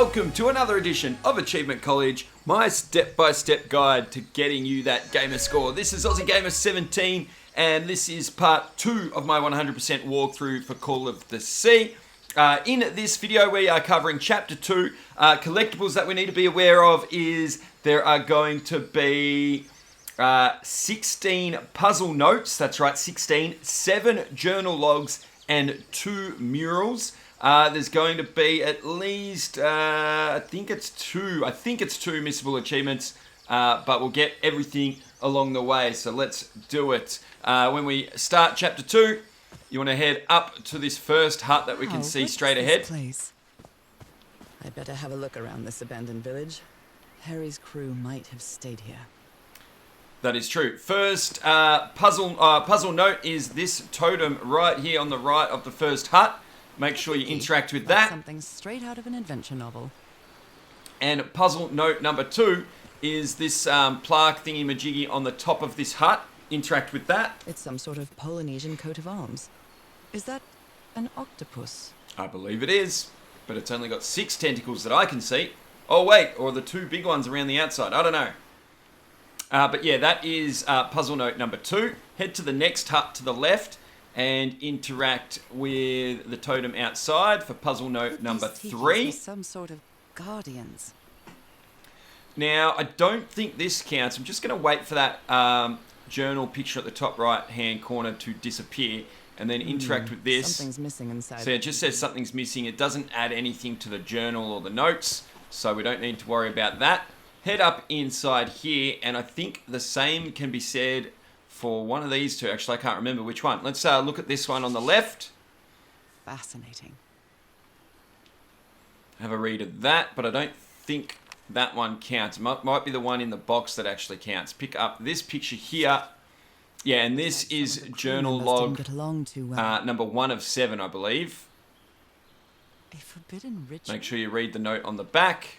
welcome to another edition of Achievement College, my step-by-step guide to getting you that gamer score. This is Aussie Gamer 17, and this is part 2 of my 100% walkthrough for Call of the Sea. In this video, we are covering Chapter 2. Collectibles that we need to be aware of is there are going to be 16 puzzle notes, that's right, 16, 7 journal logs, and 2 murals. There's going to be at least, I think it's two missable achievements, but we'll get everything along the way, so let's do it. When we start Chapter 2, you want to head up to this first hut that we can see straight ahead. Place? I better have a look around this abandoned village. Harry's crew might have stayed here. That is true. First puzzle note is this totem right here on the right of the first hut. Make sure you interact with that. Something straight out of an adventure novel. And puzzle note number 2 is this plaque thingy-majiggy on the top of this hut. Interact with that. It's some sort of Polynesian coat of arms. Is that an octopus? I believe it is, but it's only got 6 tentacles that I can see. Oh wait, or the 2 big ones around the outside. I don't know. But yeah, that is puzzle note number 2. Head to the next hut to the left and interact with the totem outside for puzzle note number 3. Some sort of guardians. Now, I don't think this counts. I'm just going to wait for that journal picture at the top right-hand corner to disappear and then interact with this. Something's missing inside. So it just says something's missing. It doesn't add anything to the journal or the notes, so we don't need to worry about that. Head up inside here, and I think the same can be said for one of these two. Actually, I can't remember which one. Let's look at this one on the left. Fascinating. Have a read of that, but I don't think that one counts. It might be the one in the box that actually counts. Pick up this picture here. Yeah, and this is journal log number 1 of 7, I believe. A forbidden ritual. Make sure you read the note on the back.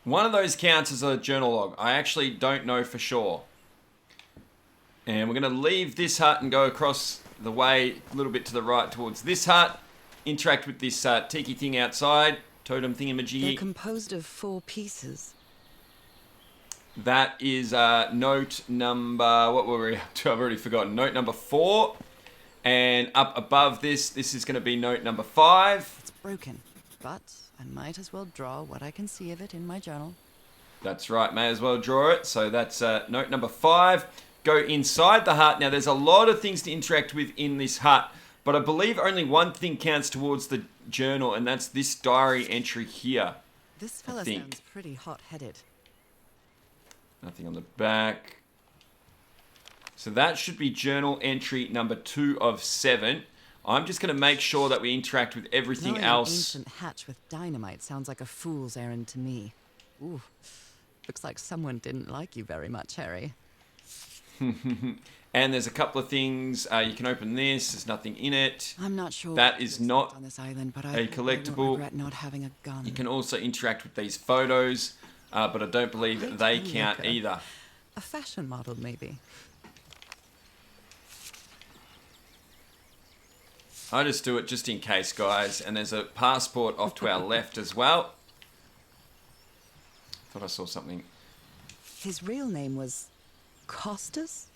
One of those counts as a journal log. I actually don't know for sure. And we're going to leave this hut and go across the way a little bit to the right towards this hut. Interact with this tiki thing outside. Totem thingamajiggy. They're composed of 4 pieces. That is note number... What were we up to? I've already forgotten. Note number 4. And up above this is going to be note number 5. It's broken, but I might as well draw what I can see of it in my journal. That's right, may as well draw it. So that's note number 5. Go inside the hut. Now, there's a lot of things to interact with in this hut, but I believe only one thing counts towards the journal, and that's this diary entry here. This fella sounds pretty hot-headed. Nothing on the back. So that should be journal entry number 2 of 7. I'm just going to make sure that we interact with everything else. An ancient hatch with dynamite sounds like a fool's errand to me. Ooh, looks like someone didn't like you very much, Harry. And there's a couple of things. You can open this. There's nothing in it. I'm not sure. That is not on this island, but a collectible. I regret not having a gun. You can also interact with these photos, but I don't believe they count either. A fashion model, maybe. I just do it just in case, guys. And there's a passport off to our left as well. Thought I saw something. His real name was Costas?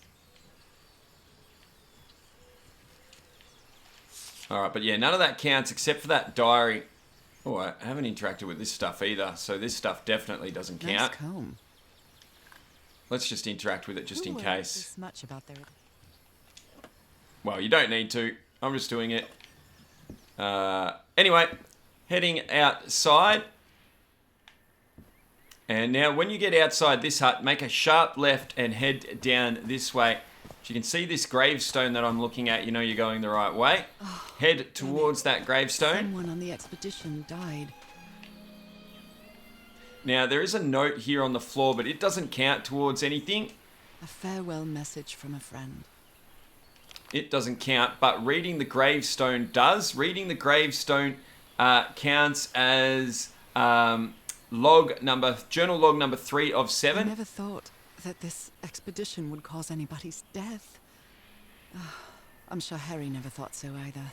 Alright, but yeah, none of that counts except for that diary. Oh, I haven't interacted with this stuff either, so this stuff definitely doesn't count. Nice comb. Let's just interact with it just in case. This much about their... Well, you don't need to. I'm just doing it. Anyway, heading outside. And now when you get outside this hut, make a sharp left and head down this way. So you can see this gravestone that I'm looking at. You know you're going the right way. Oh, head towards that gravestone. Someone on the expedition died. Now, there is a note here on the floor, but it doesn't count towards anything. A farewell message from a friend. It doesn't count, but reading the gravestone does. Reading the gravestone counts as journal log number 3 of 7. I never thought that this expedition would cause anybody's death. I'm sure Harry never thought so either.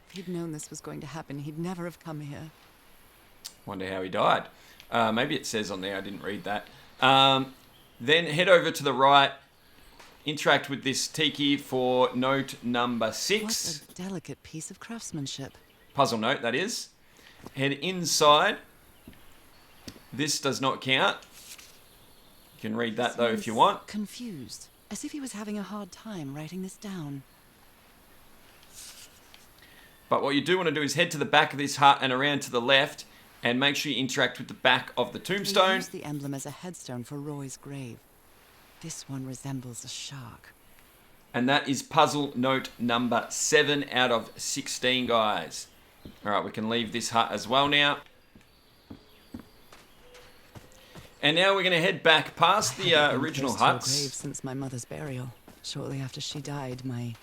If he'd known this was going to happen, he'd never have come here. Wonder how he died. Maybe it says on there, I didn't read that. Then head over to the right, interact with this tiki for note number 6. What a delicate piece of craftsmanship. Puzzle note, that is. Head inside. This does not count. You can read that though if you want. Confused, as if he was having a hard time writing this down. But what you do want to do is head to the back of this hut and around to the left, and make sure you interact with the back of the He tombstone. used the emblem as a headstone for Roy's grave. This one resembles a shark. And that is puzzle note number 7 out of 16, guys. All right, we can leave this hut as well now. And now we're going to head back past the original Close to a huts. grave since my mother's burial. Shortly after she died, my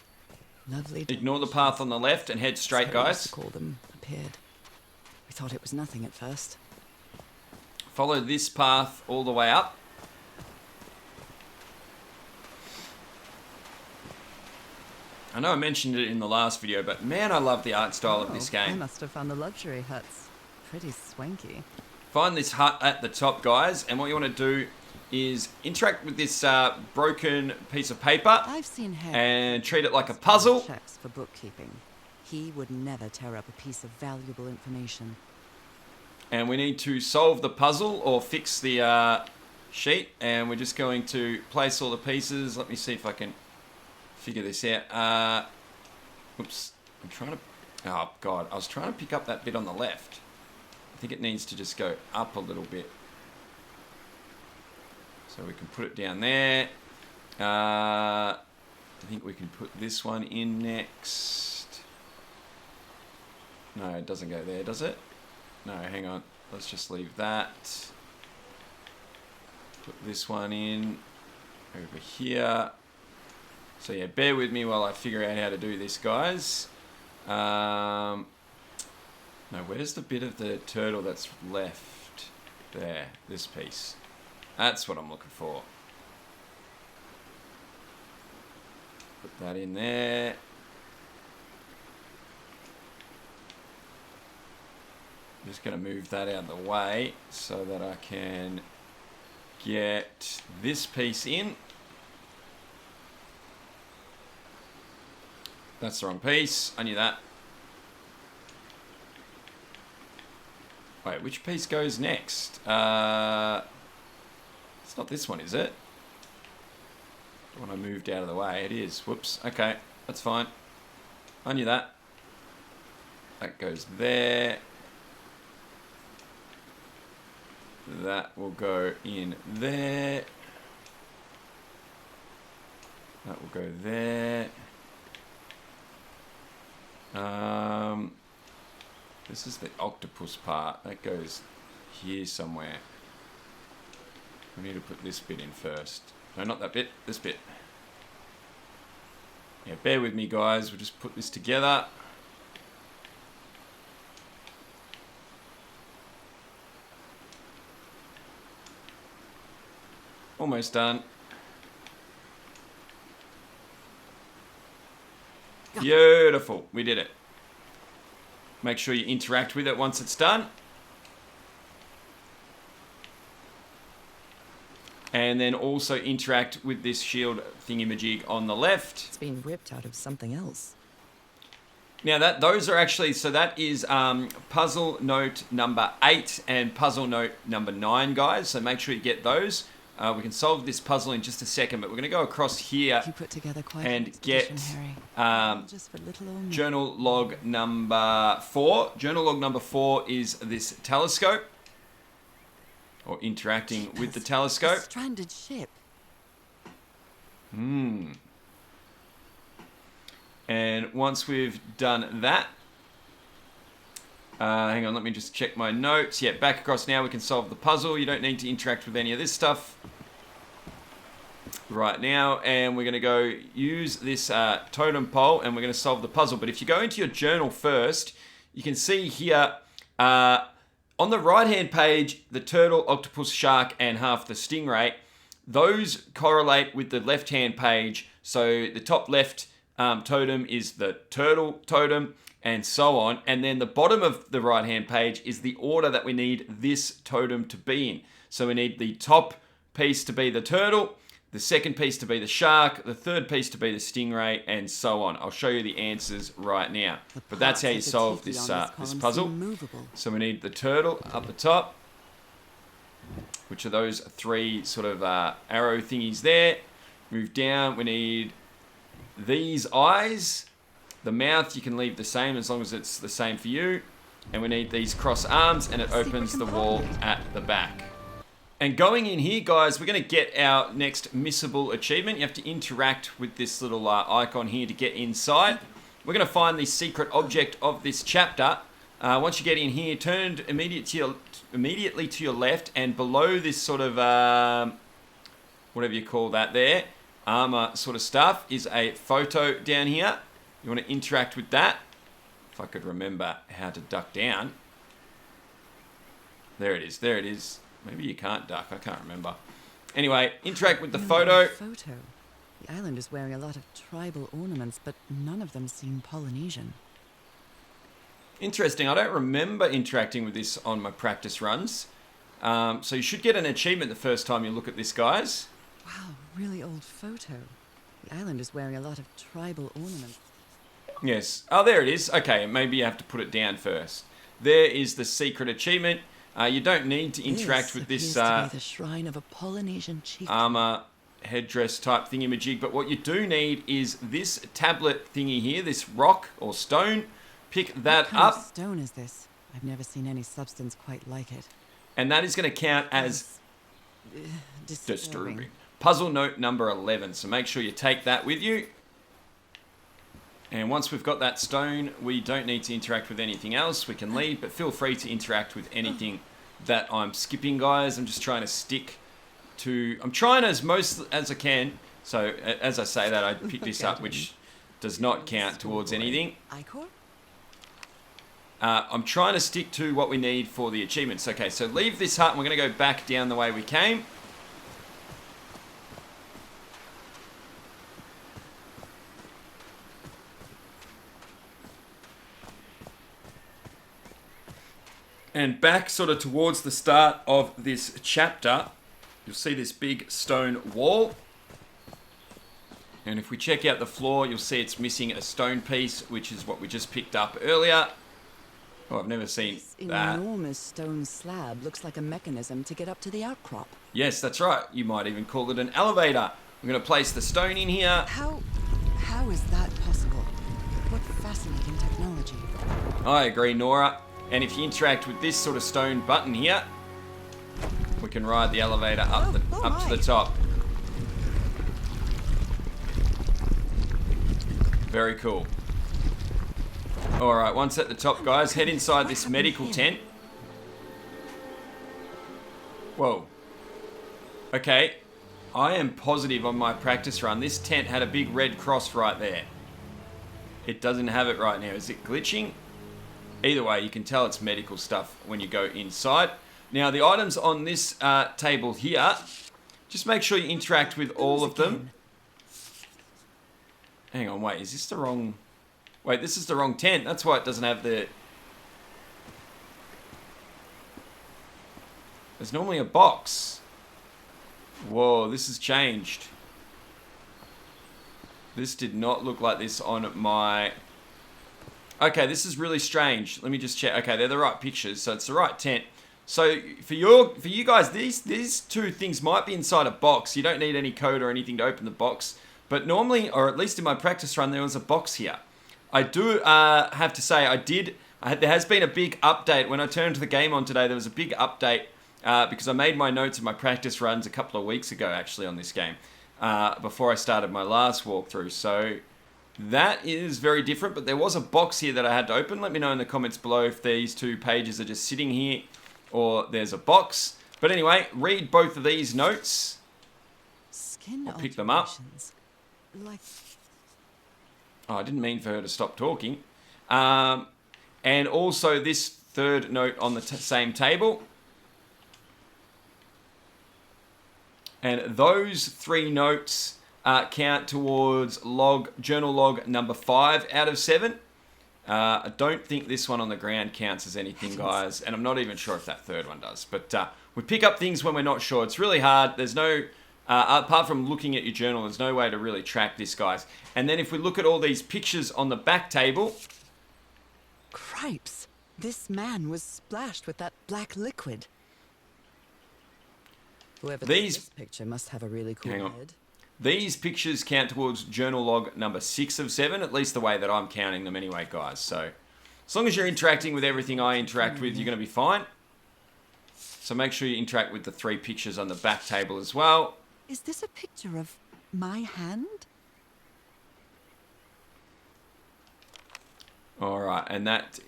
lovely... Ignore the path on the left and head straight, so we used guys. to call them, appeared. We thought it was nothing at first. Follow this path all the way up. I know I mentioned it in the last video, but man, I love the art style of this I game. must have found the luxury huts. Pretty swanky. Find this hut at the top, guys, and what you want to do is interact with this broken piece of paper I've seen Harry and treat it like a puzzle. checks for bookkeeping. He would never tear up a piece of valuable information. And we need to solve the puzzle or fix the sheet, and we're just going to place all the pieces. Let me see if I can figure this out. Oops, I'm trying to... Oh, God, I was trying to pick up that bit on the left. I think it needs to just go up a little bit. So we can put it down there. I think we can put this one in next. No, it doesn't go there, does it? No, hang on. Let's just leave that. Put this one in over here. So yeah, bear with me while I figure out how to do this, guys. No, where's the bit of the turtle that's left? There, this piece. That's what I'm looking for. Put that in there. I'm just going to move that out of the way so that I can get this piece in. That's the wrong piece. I knew that. Wait, which piece goes next? It's not this one, is it? The one I moved out of the way. It is. Whoops. Okay, that's fine. I knew that. That goes there. That will go in there. That will go there. This is the octopus part. That goes here somewhere. We need to put this bit in first. No, not that bit. This bit. Yeah, bear with me, guys. We'll just put this together. Almost done. Beautiful. We did it. Make sure you interact with it once it's done. And then also interact with this shield thingamajig on the left. It's been ripped out of something else. Now those are actually, so that is puzzle note number 8 and puzzle note number 9, guys. So make sure you get those. We can solve this puzzle in just a second, but we're going to go across here You put together quite and an expedition, get Harry. Just for little old me. journal log number 4. Journal log number 4 is this telescope, or interacting with the A telescope. stranded ship. And once we've done that, hang on, let me just check my notes. Yeah, back across now, we can solve the puzzle. You don't need to interact with any of this stuff right now. And we're going to go use this totem pole and we're going to solve the puzzle. But if you go into your journal first, you can see here on the right-hand page, the turtle, octopus, shark, and half the stingray. Those correlate with the left-hand page. So the top left totem is the turtle totem, and so on. And then the bottom of the right-hand page is the order that we need this totem to be in. So we need the top piece to be the turtle, the second piece to be the shark, the third piece to be the stingray, and so on. I'll show you the answers right now. But that's how you solve this puzzle. So we need the turtle up the top, which are those three sort of arrow thingies there. Move down, we need these eyes. The mouth you can leave the same as long as it's the same for you. And we need these cross arms, and it opens the wall at the back. And going in here, guys, we're going to get our next missable achievement. You have to interact with this little icon here to get inside. We're going to find the secret object of this chapter. Once you get in here, turn immediately to your left, and below this sort of, whatever you call that there, armor sort of stuff, is a photo down here. You want to interact with that. If I could remember how to duck down. There it is. There it is. Maybe you can't duck. I can't remember. Anyway, interact with the photo. The island is wearing a lot of tribal ornaments, but none of them seem Polynesian. Interesting. I don't remember interacting with this on my practice runs. So you should get an achievement the first time you look at this, guys. Wow, really old photo. The island is wearing a lot of tribal ornaments. Yes. Oh, there it is. Okay, maybe you have to put it down first. There is the secret achievement. You don't need to interact with this to be the shrine of a Polynesian chieftain. Armor headdress type thingamajig, but what you do need is this tablet thingy here, this rock or stone. Pick that what kind up. Of stone is this? I've never seen any substance quite like it. And that is going to count as disturbing. Puzzle note number 11. So make sure you take that with you. And once we've got that stone, we don't need to interact with anything else. We can leave, but feel free to interact with anything that I'm skipping, guys. I'm just trying to stick to... I'm trying as most as I can. So as I say that, I pick this up, which does not count towards anything. I'm trying to stick to what we need for the achievements. Okay, so leave this hut, and we're going to go back down the way we came. And back sort of towards the start of this chapter, you'll see this big stone wall. And if we check out the floor, you'll see it's missing a stone piece, which is what we just picked up earlier. Oh, I've never seen that. This enormous stone slab looks like a mechanism to get up to the outcrop. Yes, that's right. You might even call it an elevator. I'm going to place the stone in here. How is that possible? What fascinating technology. I agree, Nora. And if you interact with this sort of stone button here, we can ride the elevator up to the top. Very cool. Alright, once at the top, guys, head inside this medical tent. Whoa. Okay. I am positive on my practice run, this tent had a big red cross right there. It doesn't have it right now. Is it glitching? Either way, you can tell it's medical stuff when you go inside. Now, the items on this table here, just make sure you interact with all of them. Hang on, wait, is this the wrong... Wait, this is the wrong tent. That's why it doesn't have the... There's normally a box. Whoa, this has changed. This did not look like this on my... Okay, this is really strange. Let me just check. Okay, they're the right pictures, so it's the right tent. So for you guys, these two things might be inside a box. You don't need any code or anything to open the box. But normally, or at least in my practice run, there was a box here. I do have to say, there has been a big update. When I turned the game on today, there was a big update because I made my notes of my practice runs a couple of weeks ago, actually, on this game, before I started my last walkthrough. So that is very different, but there was a box here that I had to open. Let me know in the comments below if these two pages are just sitting here or there's a box. But anyway, read both of these notes. I'll pick them up. Oh, I didn't mean for her to stop talking. And also this third note on the same table. And those three notes count towards journal log number 5 out of 7. I don't think this one on the ground counts as anything, guys, and I'm not even sure if that third one does. But we pick up things when we're not sure. It's really hard. There's no, apart from looking at your journal, there's no way to really track this, guys. And then if we look at all these pictures on the back table... Cripes! This man was splashed with that black liquid. Whoever took this picture must have a really cool head. These pictures count towards journal log number 6 of 7, at least the way that I'm counting them anyway, guys. So, as long as you're interacting with everything I interact with, you're going to be fine. So make sure you interact with the 3 pictures on the back table as well. Is this a picture of my hand? Alright, and that,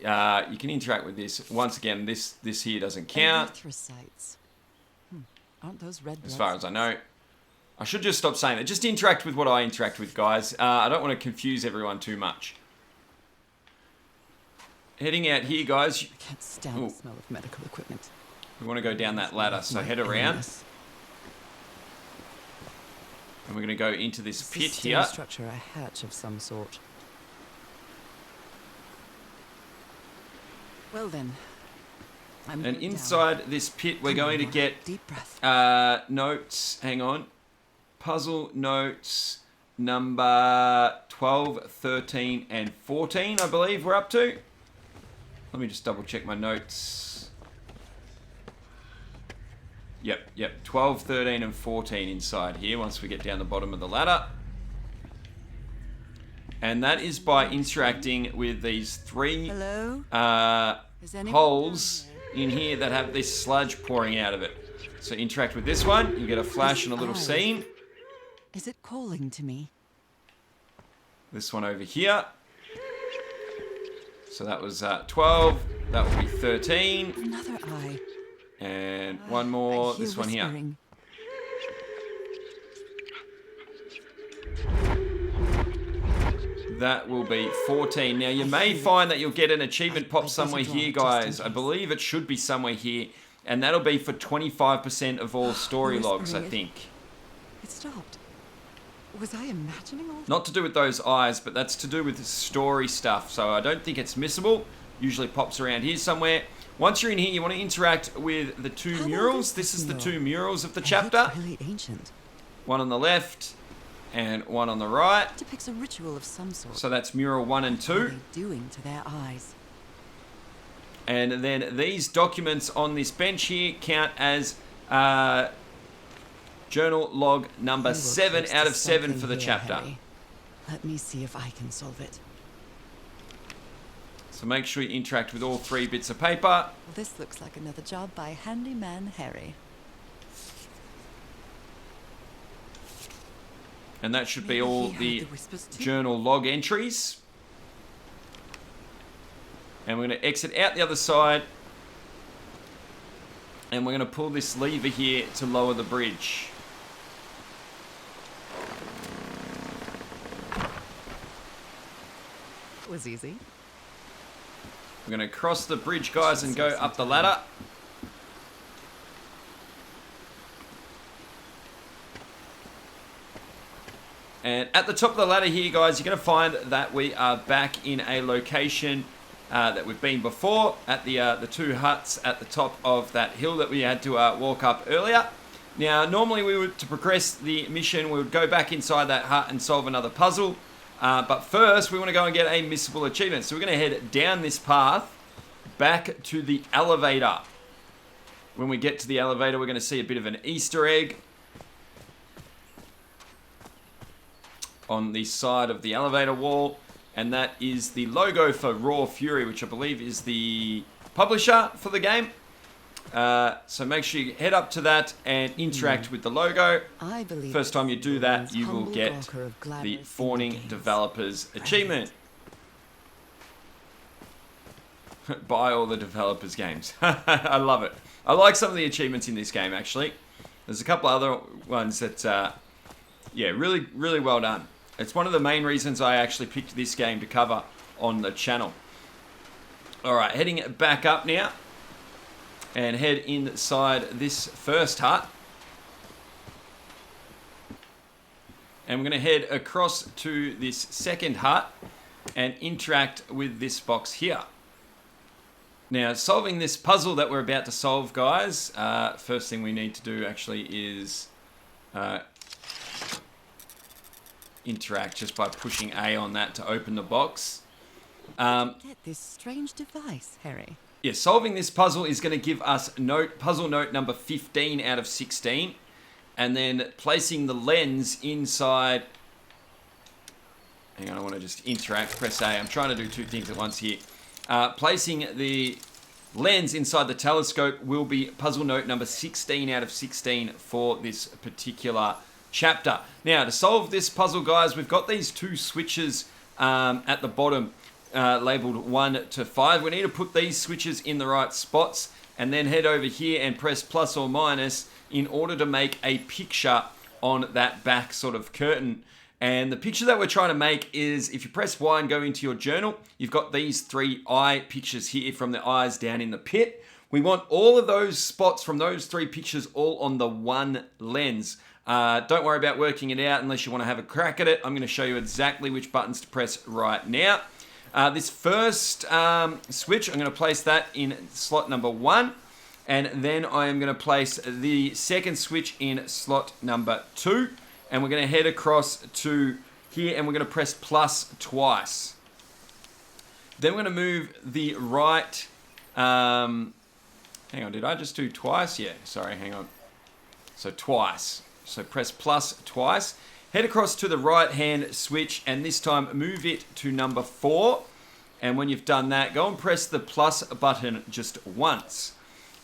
you can interact with this. Once again, this here doesn't count. Erythrocytes. Aren't those red blood as far as I know. I should just stop saying that. Just interact with what I interact with, guys. I don't want to confuse everyone too much. Heading out here, guys. I can't stand the smell of medical equipment. We want to go down that ladder, so head around. And we're going to go into this pit here. Structure, a hatch of some sort. Well then. And inside this pit, we're going to get deep breath. Notes. Hang on. Puzzle notes number 12, 13, and 14, I believe we're up to. Let me just double check my notes. Yep. 12, 13, and 14 inside here once we get down the bottom of the ladder. And that is by interacting with these 3 holes in here that have this sludge pouring out of it. So interact with this one, you get a flash and a little scene. Is it calling to me? This one over here. So that was 12. That would be 13. Another eye. And one more. This one here. That will be 14. Now, you may find that you'll get an achievement pop somewhere here, guys. I believe it should be somewhere here. And that'll be for 25% of all story logs, I think. It stopped. Was I imagining all? Not to do with those eyes, but that's to do with story stuff. So I don't think it's missable. Usually pops around here somewhere. Once you're in here, you want to interact with the 2 murals. This is the 2 murals of the chapter. Really ancient. One on the left and one on the right. It depicts a ritual of some sort. So that's mural 1 and 2. What are they doing to their eyes? And then these documents on this bench here count as journal log number 7 out of 7 for the chapter. Harry. Let me see if I can solve it. So make sure you interact with all 3 bits of paper. Well, this looks like another job by Handyman Harry. And that should be all the journal log entries. And we're going to exit out the other side. And we're going to pull this lever here to lower the bridge. It was easy. We're going to cross the bridge, guys, and go up the ladder. And at the top of the ladder here, guys, you're going to find that we are back in a location that we've been before at the 2 huts at the top of that hill that we had to walk up earlier. Now, normally we would, to progress the mission, we would go back inside that hut and solve another puzzle. But first, we want to go and get a missable achievement. So we're going to head down this path back to the elevator. When we get to the elevator, we're going to see a bit of an Easter egg on the side of the elevator wall. And that is the logo for Raw Fury, which I believe is the publisher for the game. So make sure you head up to that and interact with the logo. I believe first time you do that, you will get the Fawning Developers achievement. Buy all the developers' games. I love it. I like some of the achievements in this game, actually. There's a couple other ones that, yeah, really, really well done. It's one of the main reasons I actually picked this game to cover on the channel. Alright, heading back up now. And head inside this first hut. And we're going to head across to this second hut and interact with this box here. Now, solving this puzzle that we're about to solve, guys, first thing we need to do actually is interact just by pushing A on that to open the box. Get this strange device, Harry. Yeah, solving this puzzle is going to give us puzzle note number 15 out of 16. And then placing the lens inside... Hang on, I want to just interact. Press A. I'm trying to do two things at once here. Placing the lens inside the telescope will be puzzle note number 16 out of 16 for this particular chapter. Now, to solve this puzzle, guys, we've got these two switches at the bottom labeled 1 to 5. We need to put these switches in the right spots and then head over here and press plus or minus in order to make a picture on that back sort of curtain. And the picture that we're trying to make is, if you press Y and go into your journal, you've got these 3 eye pictures here from the eyes down in the pit. We want all of those spots from those 3 pictures all on the one lens. Don't worry about working it out unless you want to have a crack at it. I'm going to show you exactly which buttons to press right now. This first switch, I'm going to place that in slot number 1. And then I am going to place the second switch in slot number 2. And we're going to head across to here and we're going to press plus twice. Then we're going to move the right... hang on, did I just do twice? Yeah, sorry, hang on. So twice. So press plus twice. Head across to the right hand switch and this time move it to number 4. And when you've done that, go and press the plus button just once.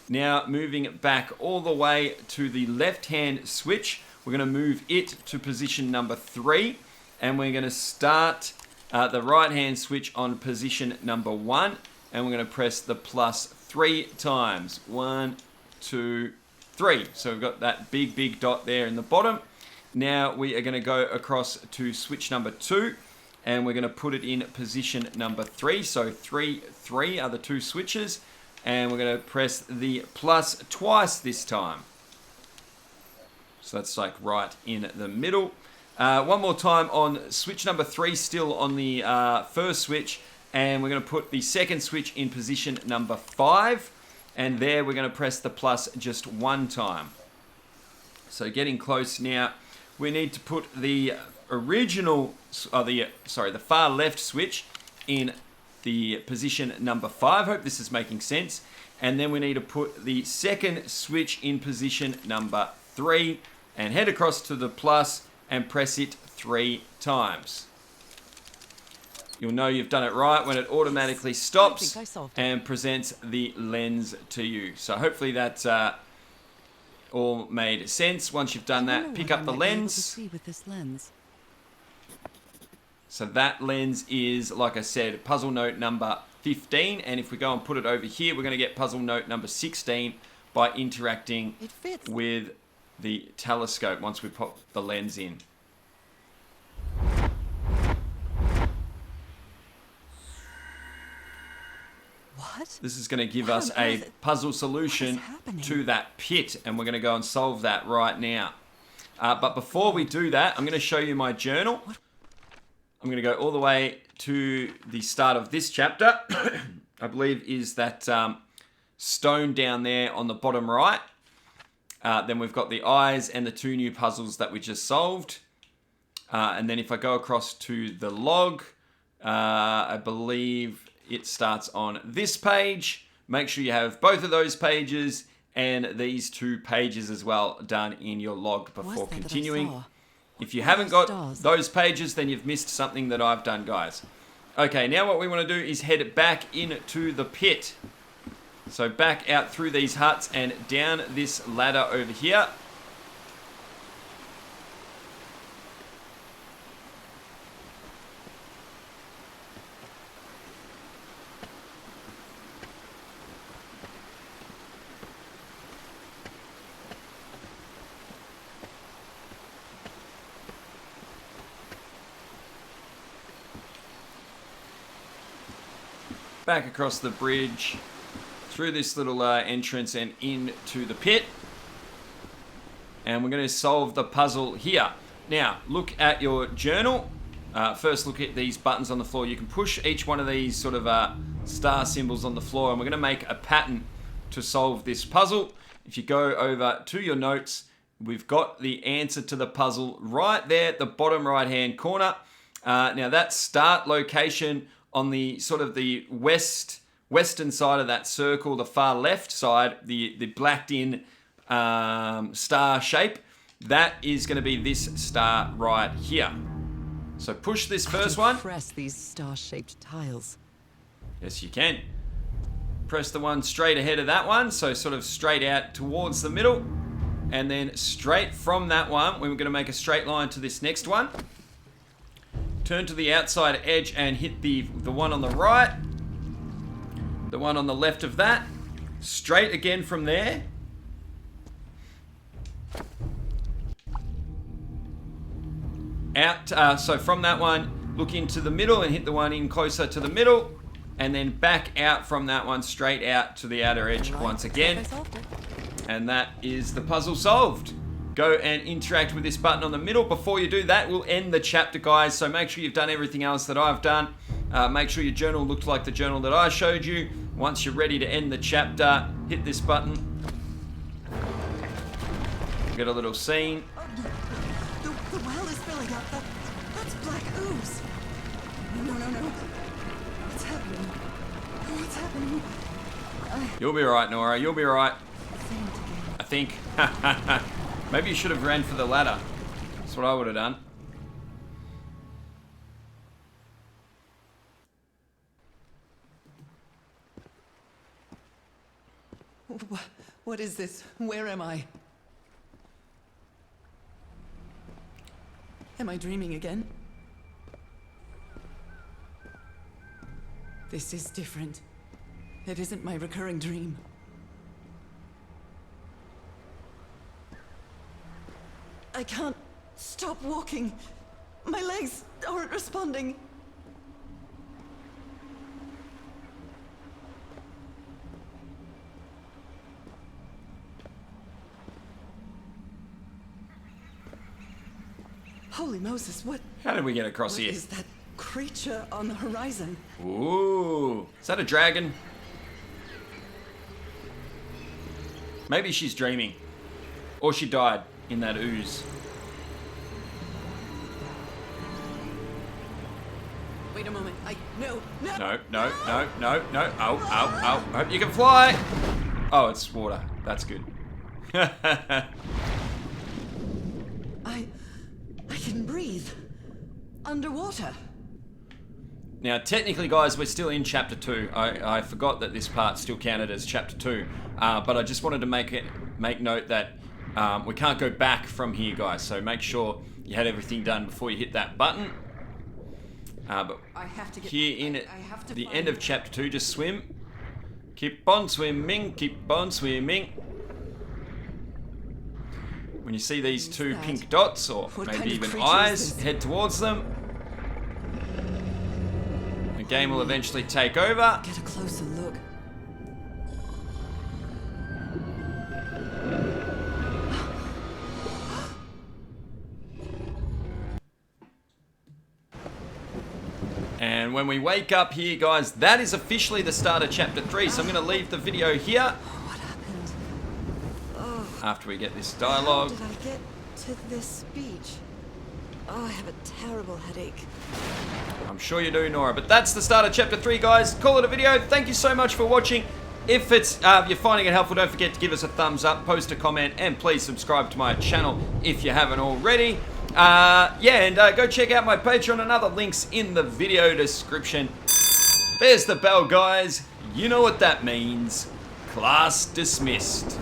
Now moving it back all the way to the left hand switch. We're going to move it to position number 3 and we're going to start the right hand switch on position number 1 and we're going to press the plus 3 times. 1, 2, 3. So we've got that big dot there in the bottom. Now we are going to go across to switch number 2 and we're going to put it in position number 3. So 3, 3 are the 2 switches and we're going to press the plus twice this time. So that's like right in the middle. One more time on switch number 3, still on the first switch. And we're going to put the second switch in position number 5. And there we're going to press the plus just 1 time. So getting close now. We need to put the original, the far left switch in the position number 5. Hope this is making sense. And then we need to put the second switch in position number 3 and head across to the plus and press it 3 times. You'll know you've done it right when it automatically stops and presents the lens to you. So hopefully that's all made sense. Once you've done that, pick up the lens. So that lens is, like I said, puzzle note number 15. And if we go and put it over here, we're going to get puzzle note number 16 by interacting with the telescope once we pop the lens in. What? This is going to give us a puzzle solution to that pit, and we're going to go and solve that right now. But before we do that, I'm going to show you my journal. I'm going to go all the way to the start of this chapter. I believe is that stone down there on the bottom right. Then we've got the eyes and the 2 new puzzles that we just solved. And then if I go across to the log, I believe it starts on this page. Make sure you have both of those pages and these 2 pages as well done in your log before continuing. If you haven't got those pages, then you've missed something that I've done, guys. Okay, now what we want to do is head back into the pit. So back out through these huts and down this ladder over here. Back across the bridge, through this little entrance and into the pit. And we're going to solve the puzzle here. Now, look at your journal. First, look at these buttons on the floor. You can push each one of these sort of star symbols on the floor, and we're going to make a pattern to solve this puzzle. If you go over to your notes, we've got the answer to the puzzle right there at the bottom right-hand corner. Now, that start location on the sort of the western side of that circle, the far left side, the blacked-in star shape, that is going to be this star right here. So push this first one. Press these star-shaped tiles. Yes, you can. Press the one straight ahead of that one, so sort of straight out towards the middle. And then straight from that one, we're going to make a straight line to this next one. Turn to the outside edge and hit the one on the right. The one on the left of that. Straight again from there. Out, so from that one, look into the middle and hit the one in closer to the middle. And then back out from that one, straight out to the outer edge once again. And that is the puzzle solved. Go and interact with this button on the middle. Before you do that, we'll end the chapter, guys. So make sure you've done everything else that I've done. Make sure your journal looked like the journal that I showed you. Once you're ready to end the chapter, hit this button. Get a little scene. The well is filling up. That's black ooze. No. What's happening? What's happening? You'll be right, Nora. You'll be right. I think. Maybe you should have ran for the ladder. That's what I would have done. What is this? Where am I? Am I dreaming again? This is different. It isn't my recurring dream. I can't stop walking. My legs aren't responding. Holy Moses, what? How did we get across here? What is that creature on the horizon? Ooh, is that a dragon? Maybe she's dreaming. Or she died in that ooze. Wait a moment. No. No. Oh. Hope you can fly. Oh, it's water. That's good. I can breathe. Underwater. Now, technically, guys, we're still in Chapter 2. I forgot that this part still counted as Chapter 2. But I just wanted to make note that we can't go back from here, guys. So make sure you had everything done before you hit that button. But here in the end of Chapter 2, just swim. Keep on swimming, keep on swimming. When you see these two pink dots, or maybe even eyes, head towards them. The game will eventually take over. Get a closer look. And when we wake up here, guys, that is officially the start of Chapter 3. So I'm going to leave the video here. What happened? After we get this dialogue. How did I get to this beach? Oh, I have a terrible headache. I'm sure you do, Nora. But that's the start of Chapter 3, guys. Call it a video. Thank you so much for watching. If you're finding it helpful, don't forget to give us a thumbs up, post a comment, and please subscribe to my channel if you haven't already. Go check out my Patreon and other links in the video description. There's the bell, guys. You know what that means. Class dismissed.